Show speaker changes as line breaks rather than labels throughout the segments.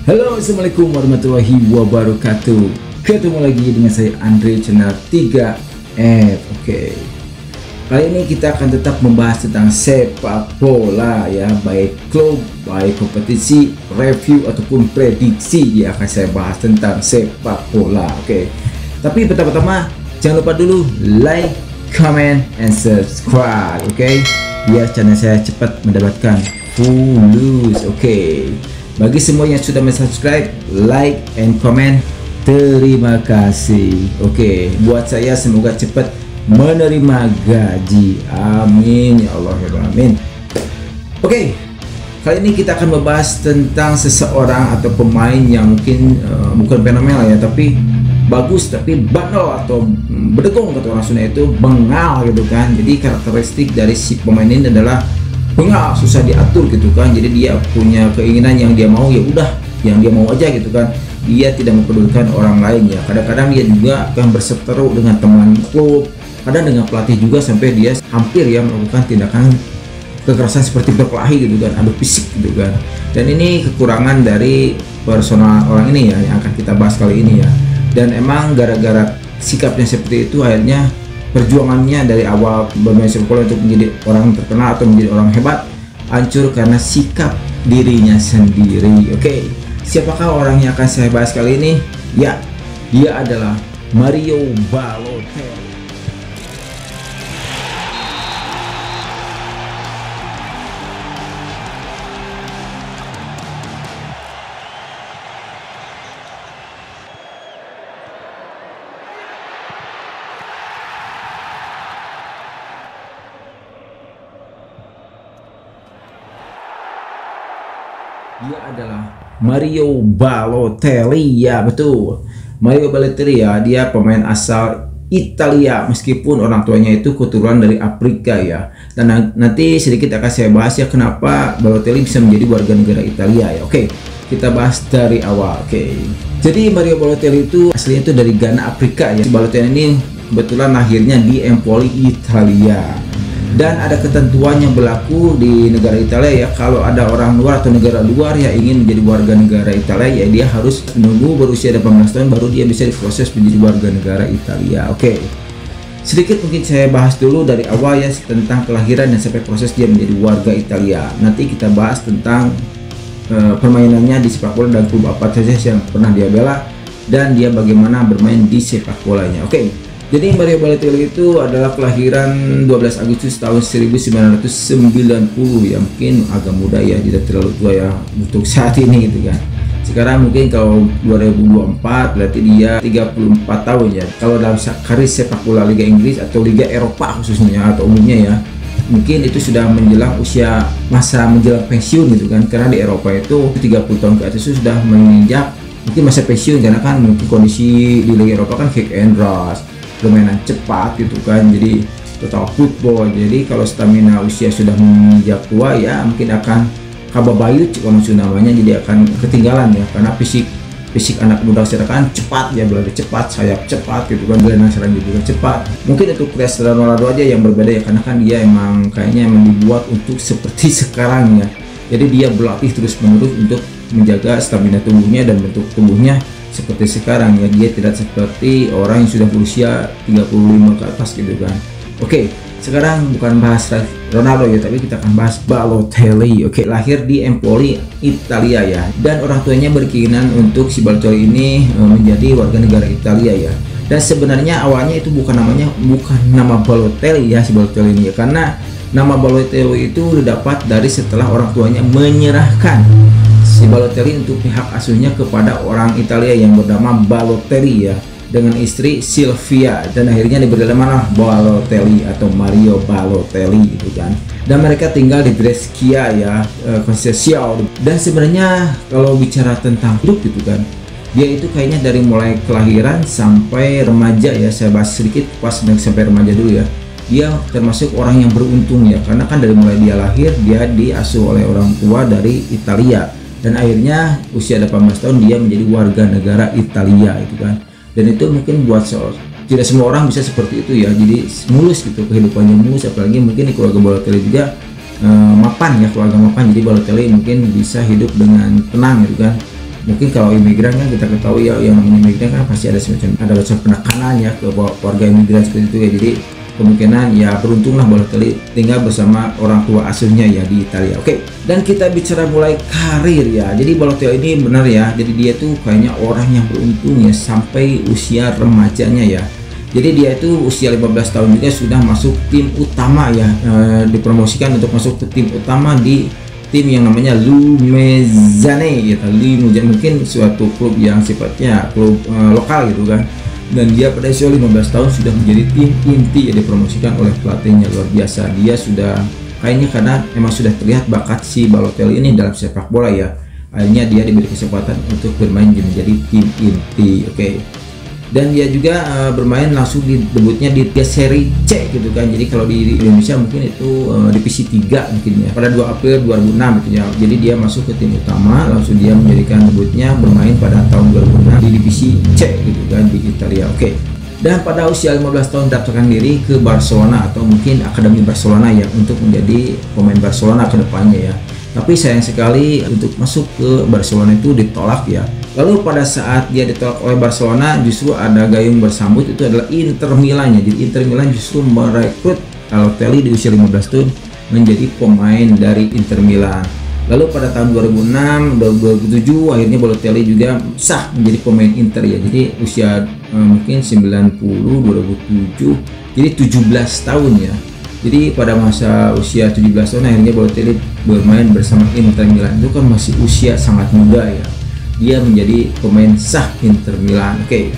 Halo, assalamualaikum warahmatullahi wabarakatuh. Ketemu lagi dengan saya Andre, channel 3F. Oke, kali ini kita akan tetap membahas tentang sepak bola ya, baik klub, baik kompetisi, review ataupun prediksi ya, akan saya bahas tentang sepak bola. Oke, tapi pertama-tama jangan lupa dulu like, comment, and subscribe. Oke, biar channel saya cepat mendapatkan fulus. Oke, bagi semua yang sudah subscribe, like, and comment, terima kasih. Oke, buat saya semoga cepat menerima gaji. Amin ya Allah ya amin. Oke, kali ini kita akan membahas tentang seseorang atau pemain yang mungkin bukan fenomenal ya, tapi bagus, tapi bandel atau berdegong kata orang Sunda itu, bengal gitu kan. Jadi karakteristik dari si pemain ini adalah bengal, susah diatur gitu kan. Jadi dia punya keinginan yang dia mau, ya udah yang dia mau aja gitu kan. Dia tidak mempedulikan orang lain ya. Kadang-kadang dia juga akan berseteru dengan teman klub, kadang dengan pelatih juga, sampai dia hampir ya melakukan tindakan kekerasan seperti berkelahi gitu kan, adu fisik gitu kan. Dan ini kekurangan dari personal orang ini ya, yang akan kita bahas kali ini ya. Dan emang gara-gara sikapnya seperti itu, akhirnya perjuangannya dari awal bermain sepak bola untuk menjadi orang terkenal atau menjadi orang hebat hancur karena sikap dirinya sendiri. Oke, siapakah orang yang akan saya bahas kali ini? Ya, dia adalah Mario Balotelli. Dia adalah Mario Balotelli ya, betul. Mario Balotelli ya, dia pemain asal Italia meskipun orang tuanya itu keturunan dari Afrika ya. Dan nanti sedikit akan saya bahas ya kenapa Balotelli bisa menjadi warga negara Italia ya. Oke, kita bahas dari awal. Oke, jadi Mario Balotelli itu aslinya itu dari Ghana, Afrika ya. Balotelli ini kebetulan lahirnya di Empoli, Italia. Dan ada ketentuan yang berlaku di negara Italia ya, kalau ada orang luar atau negara luar yang ingin menjadi warga negara Italia ya, dia harus menunggu berusia 18 tahun baru dia bisa diproses menjadi warga negara Italia. Oke, sedikit mungkin saya bahas dulu dari awal ya tentang kelahiran dan sampai proses dia menjadi warga Italia. Nanti kita bahas tentang permainannya di sepak bola dan klub apa saja yang pernah dia bela, dan dia bagaimana bermain di sepak bolanya. Oke, jadi Mario Balotelli itu adalah kelahiran 12 Agustus tahun 1990 ya, mungkin agak muda ya, tidak terlalu tua ya untuk saat ini gitu kan. Sekarang mungkin kalau 2024 berarti dia 34 tahun ya. Kalau dalam karir sepak bola Liga Inggris atau Liga Eropa khususnya atau umumnya ya, mungkin itu sudah menjelang usia masa menjelang pensiun gitu kan. Karena di Eropa itu 30 tahun ke atas itu sudah menginjak mungkin masa pensiun, karena kan mungkin kondisi di Liga Eropa kan kick and rush, permainan cepat gitu kan, jadi total football. Jadi kalau stamina usia sudah menginjak tua ya, mungkin akan kababayut kalau namanya, jadi akan ketinggalan ya, karena fisik anak muda sekarang kan cepat ya, berlari cepat, sayap cepat gitu kan, gelandang serang juga cepat. Mungkin itu Cristiano Ronaldo aja yang berbeda ya, karena kan dia emang kayaknya emang dibuat untuk seperti sekarang ya. Jadi dia berlatih terus menerus untuk menjaga stamina tubuhnya dan bentuk tubuhnya seperti sekarang ya. Dia tidak seperti orang yang sudah berusia 35 ke atas gitu kan. Oke, sekarang bukan bahas Ronaldo ya, tapi kita akan bahas Balotelli. Oke, lahir di Empoli, Italia ya, dan orang tuanya berkeinginan untuk si Balotelli ini menjadi warga negara Italia ya. Dan sebenarnya awalnya itu bukan nama Balotelli ya, si Balotelli ini ya, karena nama Balotelli itu didapat dari setelah orang tuanya menyerahkan si Balotelli untuk pihak asuhnya kepada orang Italia yang bernama Balotelli ya, dengan istri Silvia, dan akhirnya diberi nama Balotelli atau Mario Balotelli gitu kan. Dan mereka tinggal di Brescia ya, Conceição. Dan sebenarnya kalau bicara tentang hidup gitu kan, dia itu kayaknya dari mulai kelahiran sampai remaja ya, saya bahas sedikit pas sampai remaja dulu ya. Dia termasuk orang yang beruntung ya, karena kan dari mulai dia lahir dia diasuh oleh orang tua dari Italia, dan akhirnya usia 18 tahun dia menjadi warga negara Italia itu kan. Dan itu mungkin buat tidak semua orang bisa seperti itu ya, jadi mulus gitu kehidupannya, mulus. Apalagi mungkin di keluarga Balotelli juga mapan ya, keluarga mapan, jadi Balotelli mungkin bisa hidup dengan tenang gitu kan. Mungkin kalau imigran kan kita ketahui ya, yang namanya imigran kan pasti ada semacam penekanan ya ke warga imigran seperti itu ya. Jadi kemungkinan ya beruntunglah Balotelli tinggal bersama orang tua asuhnya ya di Italia. Oke, dan kita bicara mulai karir ya. Jadi Balotelli ini benar ya, jadi dia tuh kayaknya orang yang beruntung ya sampai usia remajanya ya. Jadi dia itu usia 15 tahun juga sudah masuk tim utama ya, dipromosikan untuk masuk ke tim utama di tim yang namanya Lumezane ya. Lumezane mungkin suatu klub yang sifatnya klub lokal gitu kan. Dan dia pada usia 15 tahun sudah menjadi tim inti yang dipromosikan oleh pelatihnya. Luar biasa, dia sudah kayaknya karena memang sudah terlihat bakat si Balotelli ini dalam sepak bola ya, akhirnya dia diberi kesempatan untuk bermain menjadi tim inti. Oke. Dan dia juga bermain langsung di debutnya di Serie C gitu kan. Jadi kalau di Indonesia mungkin itu divisi 3 mungkin ya, pada 2 April 2006 gitu ya. Jadi dia masuk ke tim utama, langsung dia menjadikan debutnya bermain pada tahun 2006 di divisi C gitu kan di Italia. Oke. Dan pada usia 15 tahun daftarkan diri ke Barcelona atau mungkin Akademi Barcelona ya, untuk menjadi pemain Barcelona ke depannya ya. Tapi sayang sekali untuk masuk ke Barcelona itu ditolak ya. Lalu pada saat dia ditolak oleh Barcelona, justru ada gayung bersambut, itu adalah Inter Milan ya. Jadi Inter Milan justru merekrut Balotelli di usia 15 tahun menjadi pemain dari Inter Milan. Lalu pada tahun 2006-2007 akhirnya Balotelli juga sah menjadi pemain Inter ya. Jadi usia mungkin 90 2007, jadi 17 tahun ya. Jadi pada masa usia 17 tahun akhirnya Balotelli bermain bersama Inter Milan. Itu kan masih usia sangat muda ya. Dia menjadi pemain sah Inter Milan. Oke.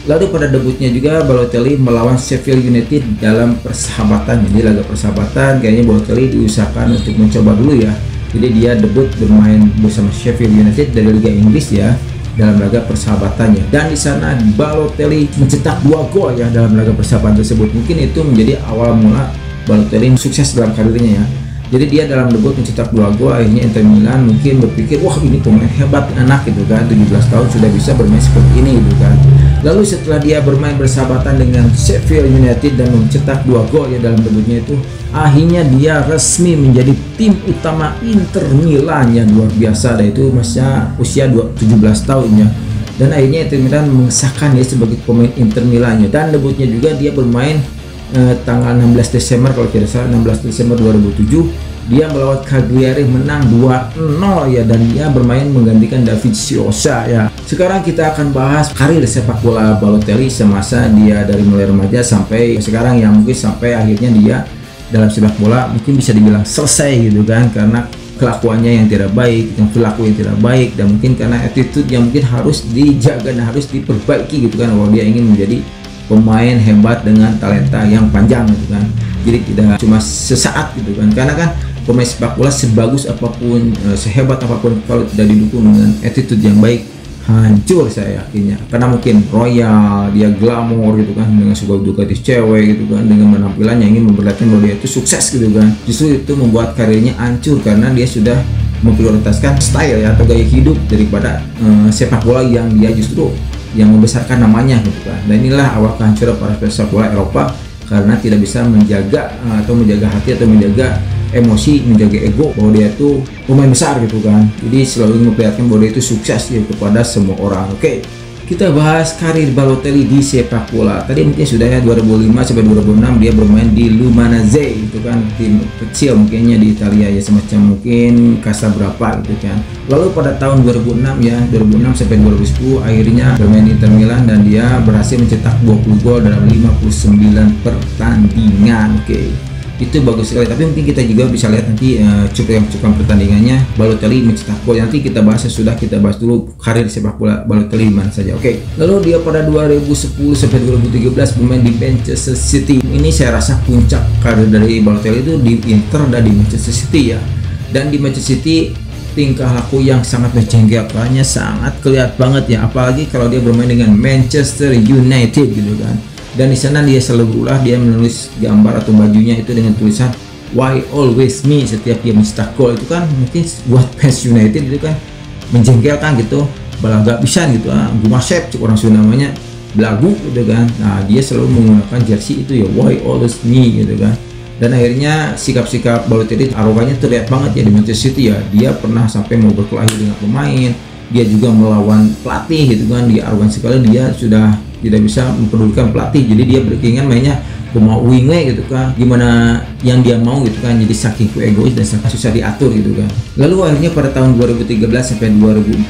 Lalu pada debutnya juga Balotelli melawan Sheffield United dalam persahabatan. Jadi laga persahabatan kayaknya Balotelli diusahakan untuk mencoba dulu ya. Jadi dia debut bermain bersama Sheffield United dari Liga Inggris ya, dalam laga persahabatannya. Dan di sana Balotelli mencetak 2 gol ya dalam laga persahabatan tersebut. Mungkin itu menjadi awal mula Balotelli sukses dalam karirnya ya. Jadi dia dalam debut mencetak 2 gol, akhirnya Inter Milan mungkin berpikir, wah ini pemain hebat anak gitu kan, 17 tahun sudah bisa bermain seperti ini gitu kan. Lalu setelah dia bermain bersahabatan dengan Sheffield United dan mencetak 2 gol ya dalam debutnya itu, akhirnya dia resmi menjadi tim utama Inter Milan yang luar biasa. Dan itu masih usia 17 tahun ya. Dan akhirnya Inter Milan mengesahkan dia sebagai pemain Inter Milan ya. Dan debutnya juga dia bermain tanggal 16 Desember kalau tidak salah, 16 Desember 2007 dia melawan Cagliari, menang 2-0 ya, dan dia bermain menggantikan David Sosa ya. Sekarang kita akan bahas karir sepak bola Balotelli semasa dia dari mulai remaja sampai sekarang yang mungkin sampai akhirnya dia dalam sepak bola mungkin bisa dibilang selesai gitu kan, karena kelakuannya yang tidak baik, yang perilaku yang tidak baik, dan mungkin karena attitude yang mungkin harus dijaga dan harus diperbaiki gitu kan kalau dia ingin menjadi pemain hebat dengan talenta yang panjang gitu kan. Jadi tidak cuma sesaat gitu kan, karena kan pemain sepak bola sebagus apapun, sehebat apapun, kalau tidak didukung dengan attitude yang baik, hancur saya yakinnya. Karena mungkin royal, dia glamor gitu kan, dengan suka duka cewek gitu kan, dengan penampilannya ingin memperlihatkan bahwa dia itu sukses gitu kan. Justru itu membuat karirnya hancur karena dia sudah memprioritaskan style ya, atau gaya hidup daripada sepak bola yang dia justru yang membesarkan namanya gitu kan. Dan inilah awal kehancuran para pesepak bola Eropa, karena tidak bisa menjaga atau menjaga hati atau menjaga emosi, menjaga ego bahwa dia itu pemain besar gitu kan. Jadi selalu memperlihatkan bahwa dia itu sukses ya kepada semua orang. Oke, kita bahas karir Balotelli di sepak bola. Tadi mungkin sudah ya, 2005 sampai 2006 dia bermain di Lumanaze itu kan, tim kecil mungkinnya di Italia ya, semacam mungkin kasta berapa gitu kan. Lalu pada tahun 2006 ya, 2006 sampai 2010 akhirnya bermain di Inter Milan dan dia berhasil mencetak 20 gol dalam 59 pertandingan. Oke. Itu bagus sekali, tapi mungkin kita juga bisa lihat nanti cuplikan pertandingannya Balotelli mencetak gol. Nanti kita bahas sesudah kita bahas dulu karir sepak bola Balotelli di mana saja. Oke. Lalu dia pada 2010 sampai 2013 bermain di Manchester City. Ini saya rasa puncak karir dari Balotelli itu di Inter dan di Manchester City ya. Dan di Manchester City tingkah laku yang sangat menjengkelkannya sangat kelihatan banget ya, apalagi kalau dia bermain dengan Manchester United gitu kan. Dan di sana dia selalu berulah, dia menulis gambar atau bajunya itu dengan tulisan "Why always me" setiap dia mencetak gol. Itu kan mungkin buat fans United itu kan menjengkelkan gitu, balaga pisan gitu, gumasep orang Sunda namanya, belagu gitu kan. Nah dia selalu menggunakan jersey itu ya, "Why always me" gitu kan. Dan akhirnya sikap-sikap Balotelli arogannya terlihat banget ya di Manchester City ya. Dia pernah sampai mau berkelahi dengan pemain, dia juga melawan pelatih gitu kan, dia arogan sekali, dia sudah tidak bisa mempedulikan pelatih, jadi dia berkeinginan mainnya mau wingwe gitu kan, gimana yang dia mau gitu kan, jadi saking egois dan sangat susah diatur gitu kan. Lalu akhirnya pada tahun 2013 sampai 2014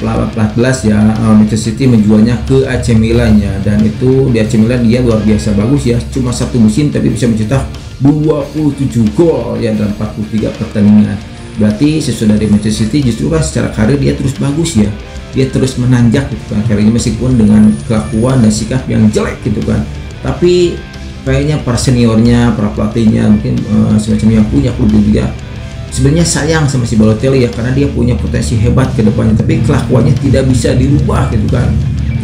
ya, Manchester City menjualnya ke AC Milan ya, dan itu di AC Milan dia luar biasa bagus ya, cuma satu musim tapi bisa mencetak 27 gol ya dalam 43 pertandingan. Berarti sesudah dari Manchester City justru kan secara karir dia terus bagus ya, dia terus menanjak gitu kan karirnya, meskipun dengan kelakuan dan sikap yang jelek gitu kan, tapi kayaknya para seniornya, para pelatihnya mungkin semacam yang punya klub juga sebenarnya sayang sama si Balotelli ya, karena dia punya potensi hebat ke depannya, tapi kelakuannya tidak bisa dirubah gitu kan.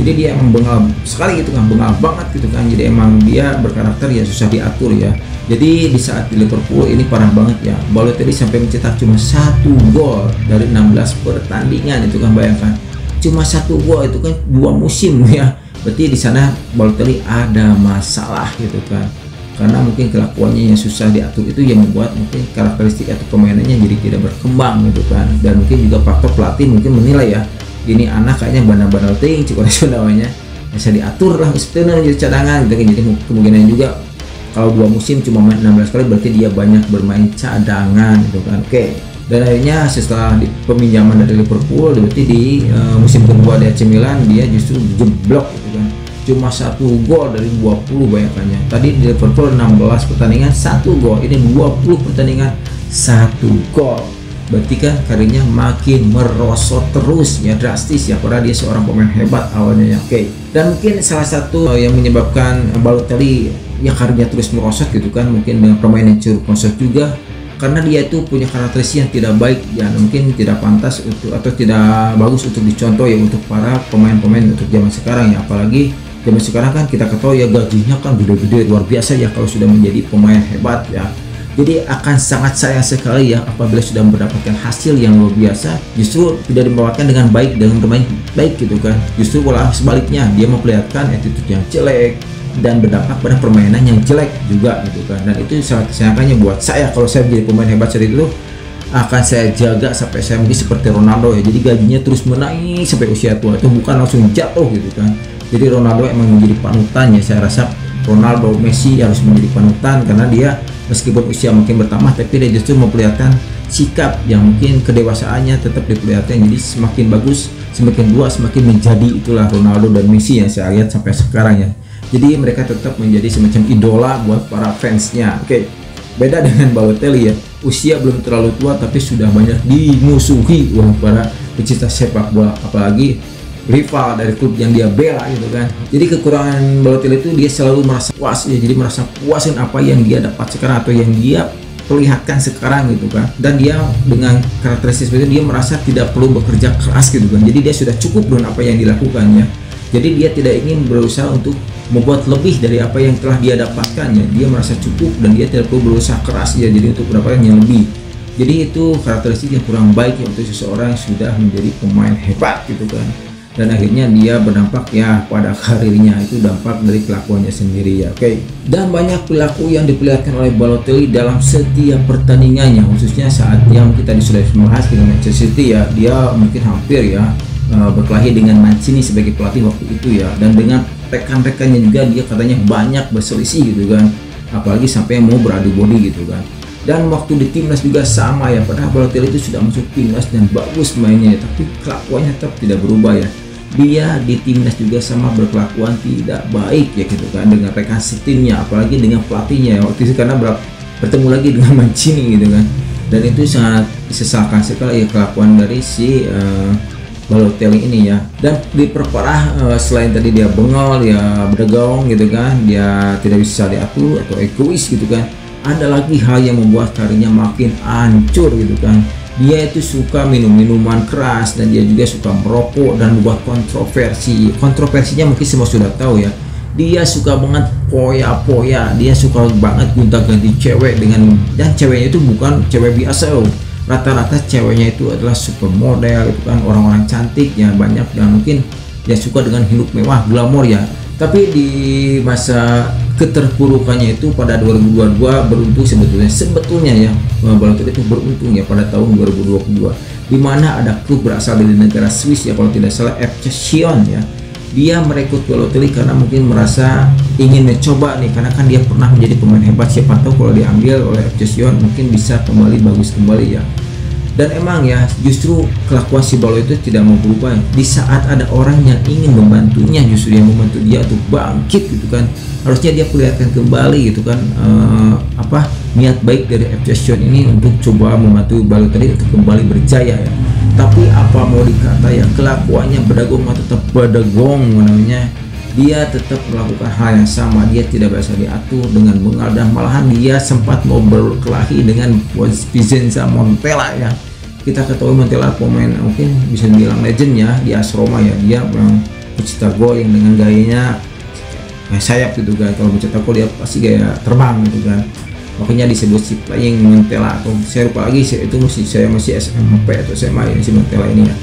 Jadi dia emang bengal sekali gitu kan, bengal banget gitu kan, jadi emang dia berkarakter ya susah diatur ya. Jadi di saat di Liverpool ini parah banget ya, Balotelli sampai mencetak cuma 1 gol dari 16 pertandingan itu kan, bayangkan cuma 1 gol itu kan 2 musim ya. Berarti di sana Balotelli ada masalah gitu kan, karena mungkin kelakuannya yang susah diatur itu yang membuat mungkin karakteristik atau permainannya jadi tidak berkembang gitu kan. Dan mungkin juga faktor pelatih mungkin menilai ya, ini anak kayaknya bandel-bandel ting cikonya namanya, bisa diatur lah sebenarnya jadi cadangan gitu kan. Jadi kemungkinan juga kalau 2 musim cuma main 16 kali berarti dia banyak bermain cadangan gitu kan. Oke. Dan akhirnya setelah peminjaman dari Liverpool, berarti di musim kedua di AC Milan dia justru jeblok gitu kan, cuma 1 gol dari 20 bayangkannya. Tadi di Liverpool 16 pertandingan 1 gol, ini 20 pertandingan 1 gol. Berarti kan karirnya makin merosot terus ya, drastis ya, padahal dia seorang pemain hebat awalnya ya. Oke. Dan mungkin salah satu yang menyebabkan Balotelli ya karirnya terus merosot gitu kan, mungkin dengan permainan curug konsep juga, karena dia itu punya karakteristik yang tidak baik ya, mungkin tidak pantas untuk atau tidak bagus untuk dicontoh ya untuk para pemain-pemain untuk zaman sekarang ya. Apalagi zaman sekarang kan kita ketahui ya gajinya kan gede-gede luar biasa ya kalau sudah menjadi pemain hebat ya. Jadi akan sangat sayang sekali ya apabila sudah mendapatkan hasil yang luar biasa justru tidak dibawakan dengan baik, dengan bermain baik gitu kan. Justru malah sebaliknya, dia memperlihatkan attitude yang jelek dan berdampak pada permainan yang jelek juga gitu kan. Dan itu sangat disayangkannya buat saya, kalau saya menjadi pemain hebat seperti itu akan saya jaga sampai saya mungkin seperti Ronaldo ya, jadi gajinya terus menaik sampai usia tua, itu bukan langsung jatuh gitu kan. Jadi Ronaldo emang menjadi panutan ya, saya rasa Ronaldo, Messi harus menjadi panutan karena dia meskipun usia makin bertambah tapi dia justru memperlihatkan sikap yang mungkin kedewasaannya tetap diperlihatkan, jadi semakin bagus, semakin tua semakin menjadi, itulah Ronaldo dan Messi yang saya lihat sampai sekarang ya. Jadi mereka tetap menjadi semacam idola buat para fansnya. Oke. Beda dengan Balotelli ya, usia belum terlalu tua tapi sudah banyak dimusuhi oleh para pecinta sepak bola, apalagi rival dari klub yang dia bela gitu kan. Jadi kekurangan Balotelli itu dia selalu merasa puas ya, jadi merasa puasin apa yang dia dapat sekarang atau yang dia perlihatkan sekarang gitu kan. Dan dia dengan karakteristik seperti itu dia merasa tidak perlu bekerja keras gitu kan, jadi dia sudah cukup dengan apa yang dilakukannya. Jadi dia tidak ingin berusaha untuk membuat lebih dari apa yang telah dia dapatkan ya, dia merasa cukup dan dia tidak perlu berusaha keras ya, jadi untuk mendapatkan yang lebih. Jadi itu karakteristik yang kurang baik ya untuk seseorang yang sudah menjadi pemain hebat gitu kan. Dan akhirnya dia berdampak ya pada karirnya, itu dampak dari kelakuannya sendiri ya. Oke. Dan banyak perilaku yang diperlihatkan oleh Balotelli dalam setiap pertandingannya, khususnya saat yang kita sudah membahas dengan Manchester City ya, dia mungkin hampir ya berkelahi dengan Mancini sebagai pelatih waktu itu ya, dan dengan rekan-rekannya juga dia katanya banyak berselisih gitu kan, apalagi sampai mau beradu body gitu kan. Dan waktu di timnas juga sama ya, padahal Balotelli itu sudah masuk timnas dan bagus mainnya ya, tapi kelakuannya tetap tidak berubah ya. Dia di timnas juga sama berkelakuan tidak baik ya gitu kan, dengan rekan setimnya apalagi dengan pelatihnya ya waktu itu, karena bertemu lagi dengan Mancini gitu kan. Dan itu sangat disesalkan sekali ya kelakuan dari si Balotelli ini ya. Dan diperparah selain tadi dia bengol ya, berdegaung gitu kan, dia tidak bisa diatur atau egois gitu kan, ada lagi hal yang membuat karirnya makin hancur gitu kan. Dia itu suka minum minuman keras dan dia juga suka merokok dan membuat kontroversi. Kontroversinya mungkin semua sudah tahu ya, dia suka banget poya-poya, dia suka banget gonta-ganti cewek dengan, dan ceweknya itu bukan cewek biasa loh, rata-rata ceweknya itu adalah supermodel gitu kan, orang-orang cantik ya banyak, dan mungkin dia suka dengan hidup mewah, glamor ya. Tapi di masa keterpurukannya itu pada 2022 beruntung sebetulnya ya, Balotelli itu beruntung ya pada tahun 2022, di mana ada klub berasal dari negara Swiss ya kalau tidak salah, FC Sion ya. Dia merekrut Balotelli karena mungkin merasa ingin mencoba nih, karena kan dia pernah menjadi pemain hebat, siapa tahu kalau diambil oleh FC Sion mungkin bisa kembali bagus kembali ya. Dan emang ya, justru kelakuan si Balotelli itu tidak mau berubah. Di saat ada orang yang ingin membantunya, justru yang membantu dia untuk bangkit gitu kan. Harusnya dia perlihatkan kembali gitu kan, niat baik dari FC Sion ini untuk coba membantu Balotelli untuk kembali berjaya ya. Tapi apa mau dikata ya, kelakuannya berdagang tetap berdagang namanya. Dia tetap melakukan hal yang sama, dia tidak bisa diatur dengan bengal, dan malahan dia sempat mau berkelahi dengan Vincenzo Montella ya. Kita ketahui Montella pemain mungkin bisa dibilang legend ya di AS Roma ya. Dia memang pencipta gol yang dengan gayanya sayap gitu kan. Kalau mencetak gol dia pasti gaya terbang gitu kan, makanya disebut si Flying Montella. Atau saya lupa lagi, itu saya masih SMP atau SMA ini si Montella ini ya,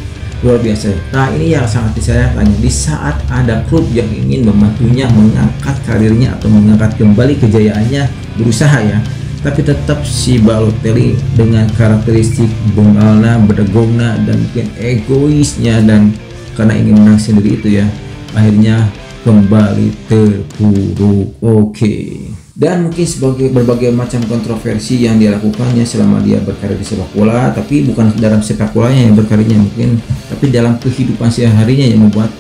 luar biasa. Nah ini yang sangat disayangkan, di saat ada klub yang ingin membantunya mengangkat karirnya atau mengangkat kembali kejayaannya, berusaha ya, tapi tetap si Balotelli dengan karakteristik bengalna, berdegongna, dan mungkin egoisnya, dan karena ingin menang sendiri itu ya, akhirnya kembali terpuruk. Oke. Dan mungkin sebagai berbagai macam kontroversi yang dia lakukannya selama dia berkarir di sepak bola, tapi bukan dalam sepak bolanya yang berkarirnya mungkin, tapi dalam kehidupan sehari-harinya yang membuat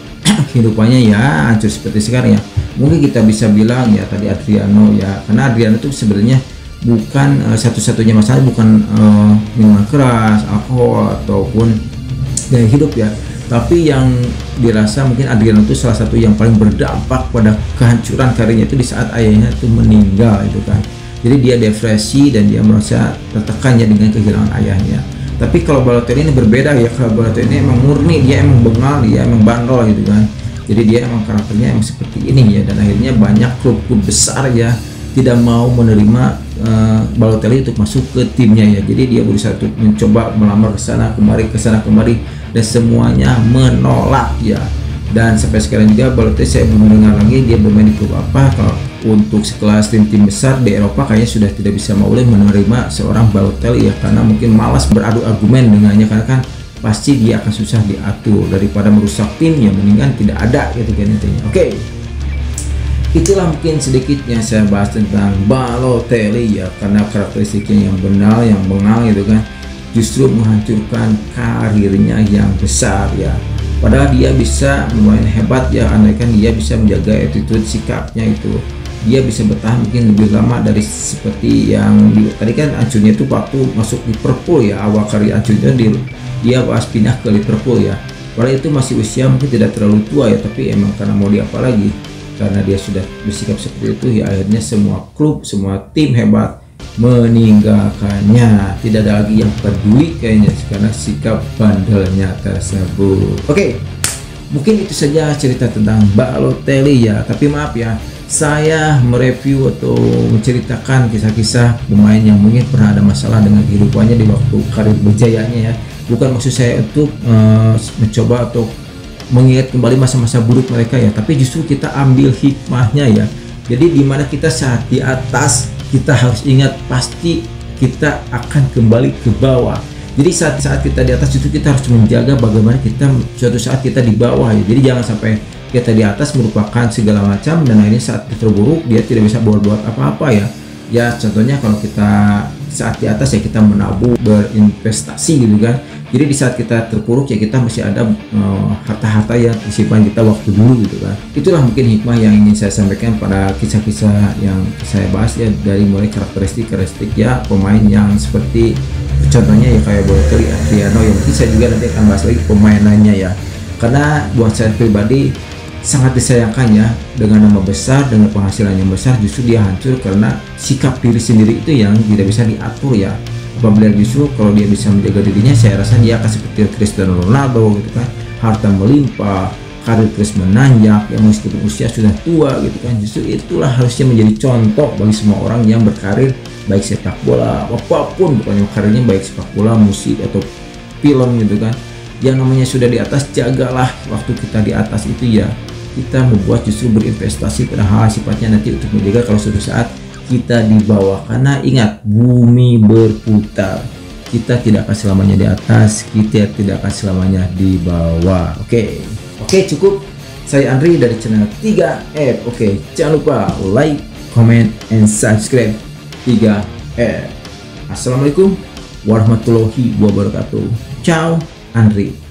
kehidupannya ya hancur seperti sekarang ya. Mungkin kita bisa bilang ya tadi Adriano ya, karena Adriano itu sebenarnya bukan satu-satunya masalah, bukan minuman keras, alkohol ataupun gaya hidup ya, tapi yang dirasa mungkin Adriano itu salah satu yang paling berdampak pada kehancuran karirnya itu di saat ayahnya itu meninggal itu kan. Jadi dia depresi dan dia merasa tertekannya dengan kehilangan ayahnya. Tapi kalau Balotelli ini berbeda ya, kalau Balotelli ini emang murni, dia emang bengal, dia emang bandol gitu kan. Jadi dia emang karakternya emang seperti ini ya, dan akhirnya banyak klub-klub besar ya tidak mau menerima Balotelli untuk masuk ke timnya ya. Jadi dia berusaha untuk mencoba melamar ke sana kemari, dan semuanya menolak ya. Dan sampai sekarang juga Balotelli saya belum mendengar lagi dia bermain di klub apa. Kalau untuk sekelas tim-tim besar di Eropa kayaknya sudah tidak bisa boleh menerima seorang Balotelli ya, karena mungkin malas beradu argumen dengannya, karena kan pasti dia akan susah diatur. Daripada merusak tim ya mendingan tidak ada gitu kan intinya. Oke. Itulah mungkin sedikit yang saya bahas tentang Balotelli ya, karena karakteristiknya yang benar, yang bengal gitu kan, justru menghancurkan karirnya yang besar ya. Padahal dia bisa bermain hebat ya, andaikan dia bisa menjaga attitude, sikapnya itu, dia bisa bertahan mungkin lebih lama dari seperti yang tadi kan hancurnya itu waktu masuk Liverpool ya, awal karir hancurnya dia pas pindah ke Liverpool ya. Padahal itu masih usia mungkin tidak terlalu tua ya, tapi emang karena mau diapa lagi, karena dia sudah bersikap seperti itu ya, akhirnya semua klub, semua tim hebat meninggalkannya. Tidak ada lagi yang peduli kayaknya karena sikap bandelnya tersebut. Oke, mungkin itu saja cerita tentang Balotelli ya. Tapi maaf ya, saya mereview atau menceritakan kisah-kisah pemain yang mungkin pernah ada masalah dengan kehidupannya di waktu karir berjayanya ya. Bukan maksud saya untuk mencoba atau mengingat kembali masa-masa buruk mereka ya, tapi justru kita ambil hikmahnya ya. Jadi dimana kita saat di atas, kita harus ingat pasti kita akan kembali ke bawah. Jadi saat kita di atas itu kita harus menjaga bagaimana kita suatu saat kita di bawah ya. Jadi jangan sampai kita di atas merupakan segala macam dan akhirnya saat terburuk dia tidak bisa buat apa-apa ya. Ya contohnya kalau kita saat di atas ya kita menabung, berinvestasi gitu kan. Jadi di saat kita terpuruk ya kita masih ada harta-harta yang simpan kita waktu dulu gitu kan. Itulah mungkin hikmah yang ingin saya sampaikan pada kisah-kisah yang saya bahas ya, dari mulai karakteristik ya pemain yang seperti contohnya ya kayak Balotelli, Adriano, yang mungkin saya juga nanti akan bahas lagi pemainannya ya. Karena buat saya pribadi sangat disayangkan ya, dengan nama besar, dengan penghasilan yang besar, justru dia hancur karena sikap diri sendiri itu yang tidak bisa diatur ya. Apabila justru kalau dia bisa menjaga dirinya, saya rasa dia akan seperti Cristiano Ronaldo gitu kan, harta melimpah, karir terus menanjak ya, meskipun usia sudah tua gitu kan. Justru itulah harusnya menjadi contoh bagi semua orang yang berkarir, baik sepak bola apapun, bukannya karirnya baik sepak bola, musik atau film gitu kan. Yang namanya sudah di atas, jagalah waktu kita di atas itu ya, kita membuat justru berinvestasi pada hal sifatnya nanti untuk menjaga kalau suatu saat kita di bawah. Karena ingat, bumi berputar, kita tidak akan selamanya di atas, kita tidak akan selamanya di bawah. Oke, cukup. Saya Andri dari channel 3F. Oke, jangan lupa like, comment, and subscribe 3F. Assalamualaikum warahmatullahi wabarakatuh. Ciao, Andri.